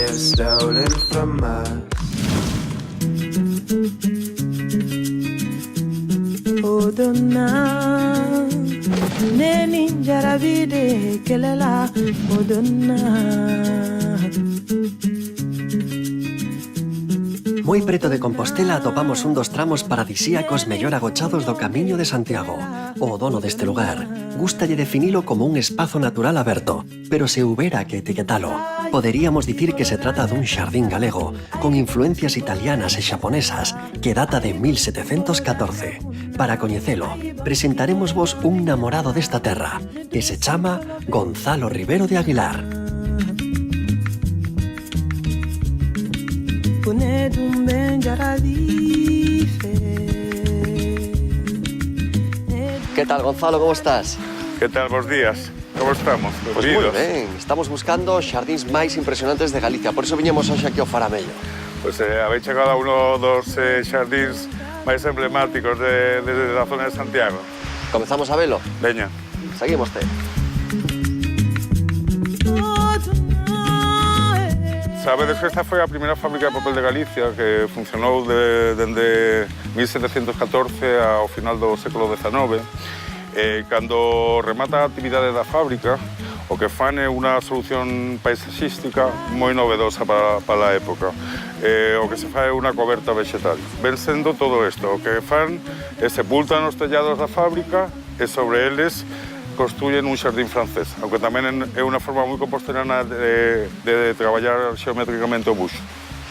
they've stolen from us. Odonna, neni jaravide kelela, Odonna. Moi preto de Compostela atopamos un dos tramos paradisíacos mellor agochados do Camiño de Santiago. O dono deste lugar gústalle definilo como un espazo natural aberto, pero se houbera que etiquetalo, poderíamos dicir que se trata dun xardín galego con influencias italianas e xaponesas que data de 1714. Para coñecelo, presentaremos vos un namorado desta terra que se chama Gonzalo Rivero de Aguilar. ¿Qué tal, Gonzalo? ¿Cómo estás? ¿Qué tal? Buenos días. ¿Cómo estamos? Pues moi ben. Estamos buscando os xardíns máis impresionantes de Galicia. Por iso viñemos hoxe aquí ao Faramello. Pues habéis chegado a uno dos xardíns máis emblemáticos de la zona de Santiago. Comezamos a velo? Veña. Seguímoste. Sabedes que esta foi a primeira fábrica de papel de Galicia que funcionou dende 1714 ao final do século XIX. Cando remata a actividade da fábrica, o que fan é unha solución paisaxística moi novedosa para a época. O que se fai é unha coberta vegetal. Ven sendo todo isto. O que fan é sepultan os tellados da fábrica e sobre eles construyen un xardín francés, aunque tamén é unha forma moi compostelana de traballar xeométricamente o buxo.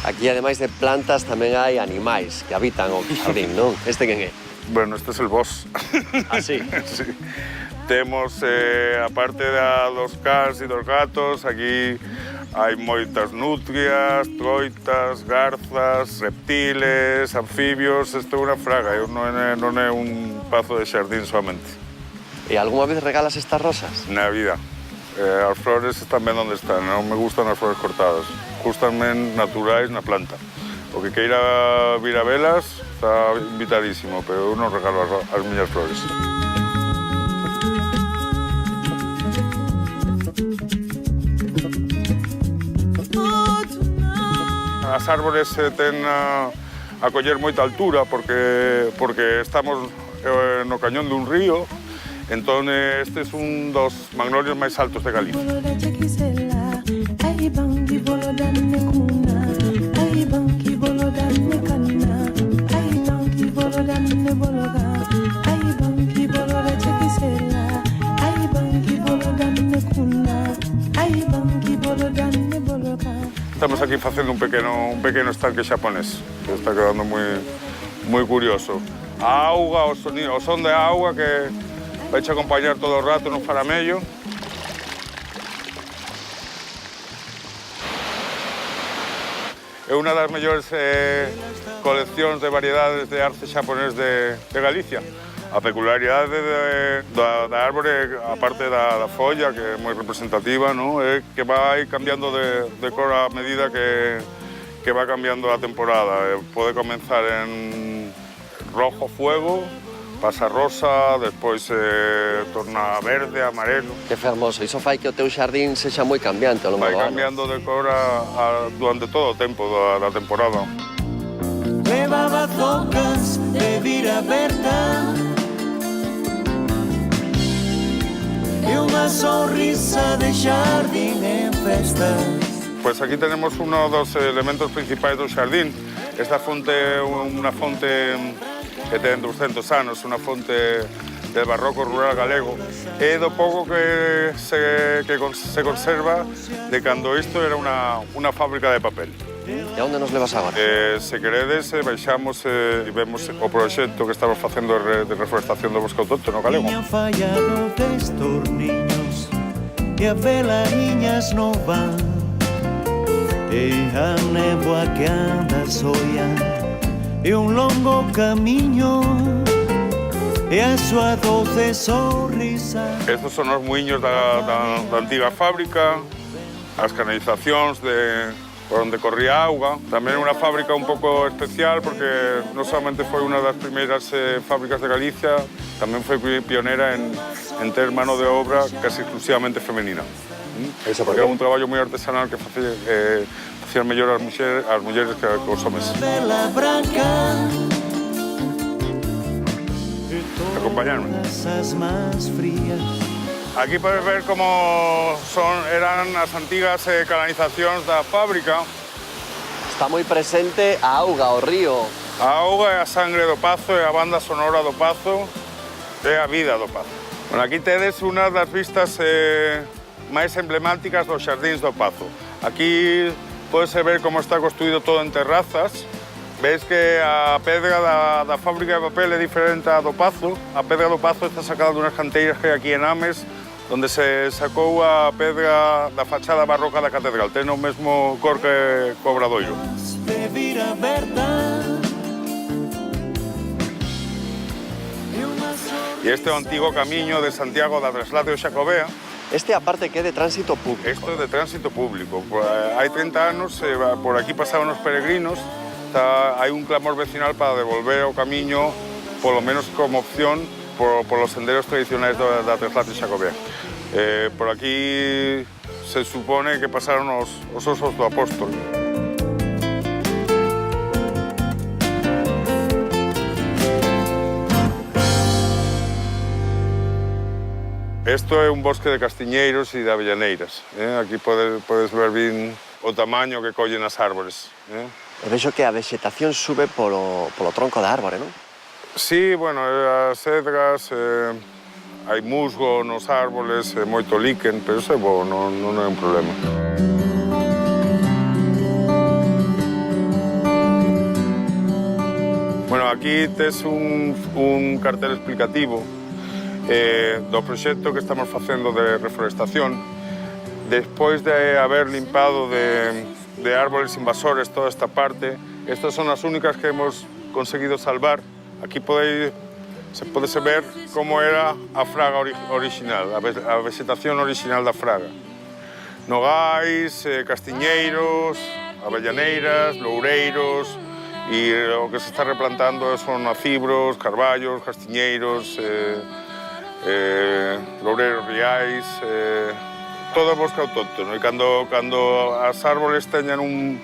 Aquí, ademais de plantas, tamén hai animais que habitan o xardín, non? Este quen é? Bueno, este é el boss. Ah, sí? Sí. Temos, aparte dos cans e dos gatos, aquí hai moitas nutrias, troitas, garzas, reptiles, anfibios. Isto é unha fraga, non é un pazo de xardín solamente. E algunha vez regalas estas rosas? Na vida. As flores están ben onde están, non me gustan as flores cortadas. Gustanme naturais na planta. O que queira vir a velas está invitadísimo, pero eu non regalo as miñas flores. As árbores ten a coller moita altura porque estamos no cañón dun río. Entón, este é un dos magnolios máis altos de Galicia. Estamos aquí facendo un pequeno estanque xaponés, que está quedando moi curioso. A auga, o son de auga que vais a acompañar todo o rato no Faramello. É unha das mellores coleccións de variedades de arce xaponés de Galicia. A peculiaridade da árbore, aparte da folla, que é moi representativa, é que vai cambiando de cor a medida que va cambiando a temporada. Pode comenzar en rojo fuego, pasa rosa, despois torna verde, amarelo. Que fermoso, iso fai que o teu xardín sexa moi cambiante ao longo do ano. Vai cambiando de cor durante todo o tempo da temporada. Levaba zocas de vira aberta e unha sorrisa de xardín en festas. Pues aquí tenemos uno dos elementos principais do xardín. Esta fonte é unha fonte que ten 200 anos, unha fonte del barroco rural galego. É do pouco que se conserva de cando isto era unha fábrica de papel. E onde nos levas agora? Se queredes, baixamos e vemos o proxecto que estamos facendo de reforestación do bosque autóctono galego. Tiñan fallado destos niños e a velariñas non van, e a néboa que anda soia e un longo camiño e a súa doce sorrisa. Estos son os muiños da antiga fábrica, as canalizacións por onde corría auga. Tamén é unha fábrica un pouco especial porque non solamente foi unha das primeiras fábricas de Galicia, tamén foi pionera en ter mano de obra casi exclusivamente femenina. Porque é un traballo moi artesanal que facían mellor as mulleres que os homes. Vela branca. Acompañarme. Casas más frías. Aquí podes ver como eran as antigas canalizacións da fábrica. Está moi presente a auga, o río. A auga é a sangre do Pazo, é a banda sonora do Pazo, é a vida do Pazo. Bueno, aquí tedes unha das vistas máis emblemáticas dos xardíns do Pazo. Aquí podes ver como está construído todo en terrazas. Veis que a pedra da fábrica de papel é diferente á do Pazo. A pedra do Pazo está sacada dunhas canteiras que hai aquí en Ames, onde se sacou a pedra da fachada barroca da catedral. Ten o mesmo cor que o Obradoiro. E este é o antigo camiño de Santiago da Traslade Xacobea. Este aparte que é de tránsito público. Isto é de tránsito público. Hai 30 anos, por aquí pasaban os peregrinos. Hai un clamor vecinal para devolver o camiño, polo menos como opción, polos senderos tradicionais da Traslade Xacobea. Por aquí se supone que pasaron os osos do Apóstol. Isto é un bosque de castiñeiros e de avellaneiras. Aquí podes ver bien o tamaño que collen as árbores. E vexo que a vegetación sube polo tronco da árbore, non? Sí, bueno, as cedras, hai musgo nos árboles, moito líquen, pero iso é bo, non é un problema. Bueno, aquí tes un cartel explicativo do proxecto que estamos facendo de reforestación. Despois de haber limpado de árboles invasores toda esta parte, estas son as únicas que hemos conseguido salvar. Aquí se pode ver como era a fraga original, a vegetación original da fraga. Nogais, castiñeiros, avellaneiras, loureiros, e o que se está replantando son acibros, carballos, castiñeiros, loureiros riais, todo bosque autóctono. E cando as árboles teñan un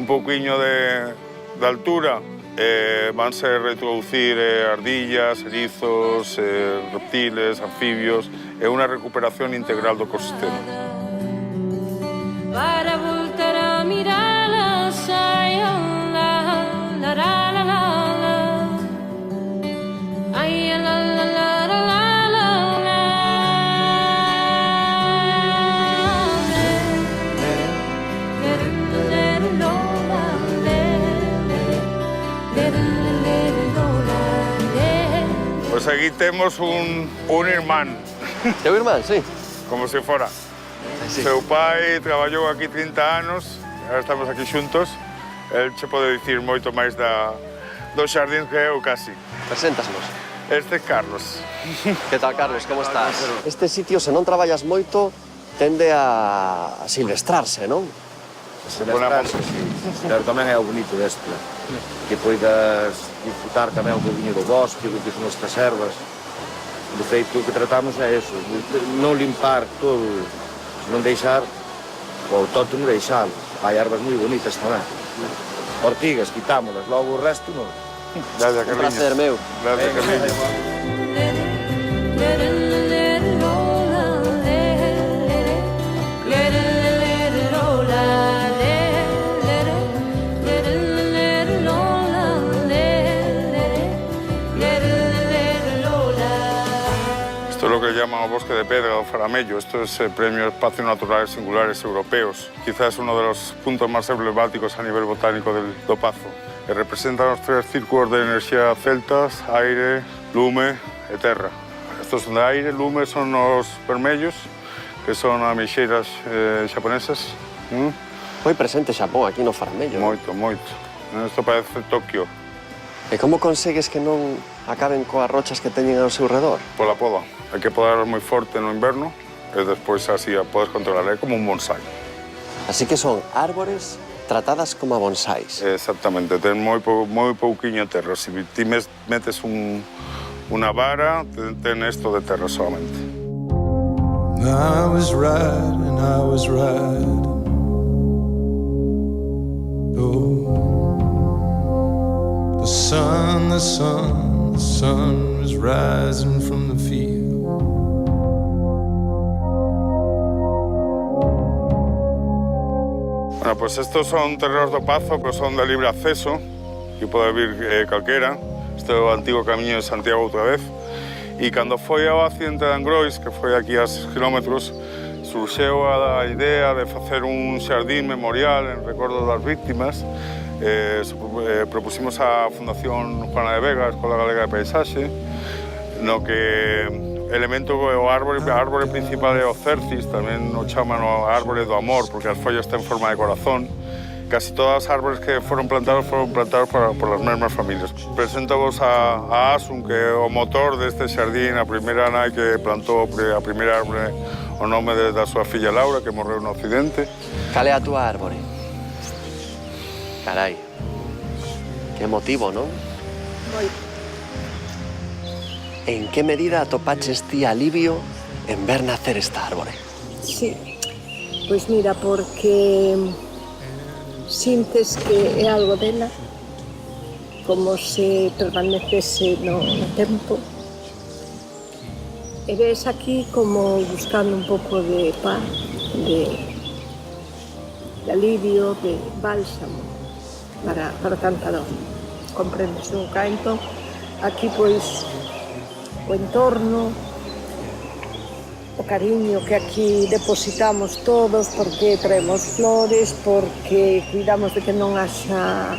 pouquiño de altura, vanse reintroducir ardillas, erizos, reptiles, anfibios. É unha recuperación integral do ecosistema. Para voltar a mirarla, la la la la la, ay la la la la la la. Pois aquí temos un irmán. Teu irmán, sí. Como se fora. Sí. Seu pai traballou aquí 30 anos, agora estamos aquí xuntos. El che pode dicir moito máis dos xardíns que eu casi. Preséntasenos. Este é Carlos. Que tal, Carlos? Como estás? Este sitio, se non traballas moito, tende a silvestrarse, non? Silvestrarse, sí. Pero tamén é o bonito deste, que poidas disfrutar tamén un poquinho do bosque, do que son as reservas. De feito, o que tratamos é eso, non limpar todo, non deixar o autóctono deixalo. Hai ervas moi bonitas tamén. Ortigas, quitámolas, logo o resto non. Gracias, Un placer, meu. Gracias, Carliño. Esto es lo que llaman o Bosque de Pedra o Faramello. Esto es el Premio Espacios Naturales Singulares Europeos. Quizás uno de los puntos más emblemáticos a nivel botánico do Pazo. Que representan los tres círculos de energía celtas: aire, lume e terra. Estos son de aire, lume son os vermellos, que son ameixeiras xaponesas. Foi presente Xapón aquí no Faramello. Moito, moito. Isto parece Tokio. E como consegues que non acaben coas rochas que teñen ao seu redor? Pola poda. Hai que podar moi forte no inverno e despois así a podes controlar. É como un bonsai. Así que son árbores tratadas como bonsais. Exactamente. Ten moi pouquiño terra. Se ti metes unha vara, ten isto de terra solamente. I was riding, the sun was rising from the field. Bueno, pues estos son terreos do Pazo, pero son de libre acceso, que pode vir calquera. Este é o antigo camiño de Santiago outra vez. E cando foi ao accidente de Angrois, que foi aquí a 6 kilómetros, surxeu a idea de facer un xardín memorial en recordo das víctimas. Propusimos a Fundación Juana de Vega, a Escola Galega de Paisaxe, no que elemento o árbore principal é o cercis, tamén o chaman o árbore do amor, porque as follas ten forma de corazón. Casi todas as árboles que foron plantados por as mesmas familias. Presento-vos a Asun, que é o motor deste xardín, a primeira nai que plantou a primeira árbore o nome da súa filla Laura, que morreu no accidente. Cal é a túa árbore? Carai, que emotivo, non? Moito. En que medida atopaches ti alivio en ver nacer esta árbore? Sí, pois mira, porque sintes que é algo dela, como se permanecese no tempo, e ves aquí como buscando un pouco de paz, de alivio, de bálsamo para tanta dor. Comprendes nunca? Entón, aquí pois o entorno, o cariño que aquí depositamos todos, porque traemos flores, porque cuidamos de que non haxa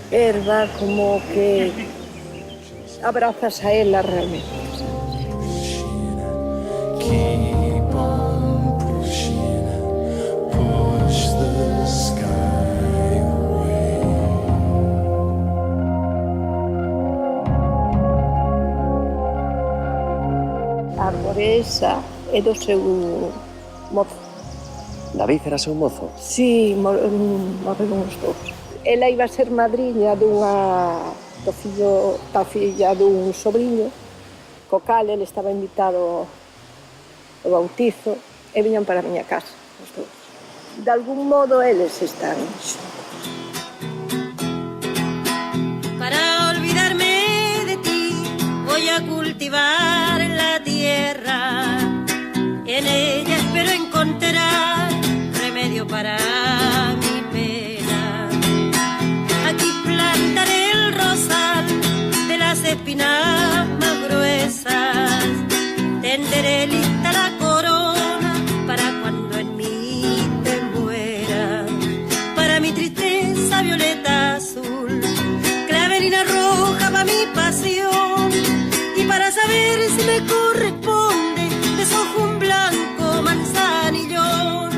erva, como que abrazas a ela realmente. Keep on pushing, push the sky away. A árbore esa é do seu mozo. David era seu mozo? Sí, morreron os dous. Ela iba a ser madriña da filla dun sobrinho, co cal ele estaba invitado ao bautizo e viñan para a miña casa, os dous. De algún modo eles están xuntos. Para olvidarme de ti voy a cultivar la tierra, en ella espero encontrar remedio para mi pena. Aquí plantaré el rosal de las espinas más gruesas, tenderé lista la corona para cuando en mí te muera. Para mi tristeza violeta azul, clavelina roja va mi pasión, y para saber si me corresponde desojo un blanco manzanillón.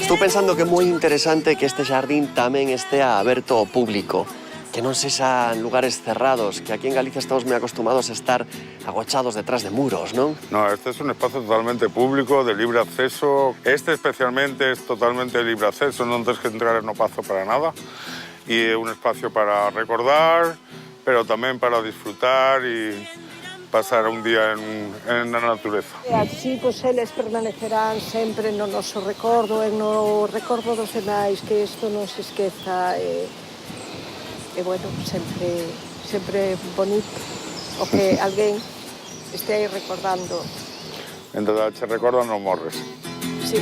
Estou pensando que é moi interesante que este xardín tamén estea aberto ao público, que non sexan lugares cerrados, que aquí en Galicia estamos moi acostumados a estar agochados detrás de muros, non? No, este es un espacio totalmente público, de libre acceso. Este especialmente es totalmente de libre acceso, non tens que entrar no Pazo para nada. Y é un espacio para recordar, pero tamén para disfrutar e pasar un día en la natureza. E así, pois, eles permanecerán sempre no noso recordo e no recordo dos demais, que isto non se esqueza e bueno, sempre bonito o que alguén este aí recordando. Mentre che recordan non morres. Sí.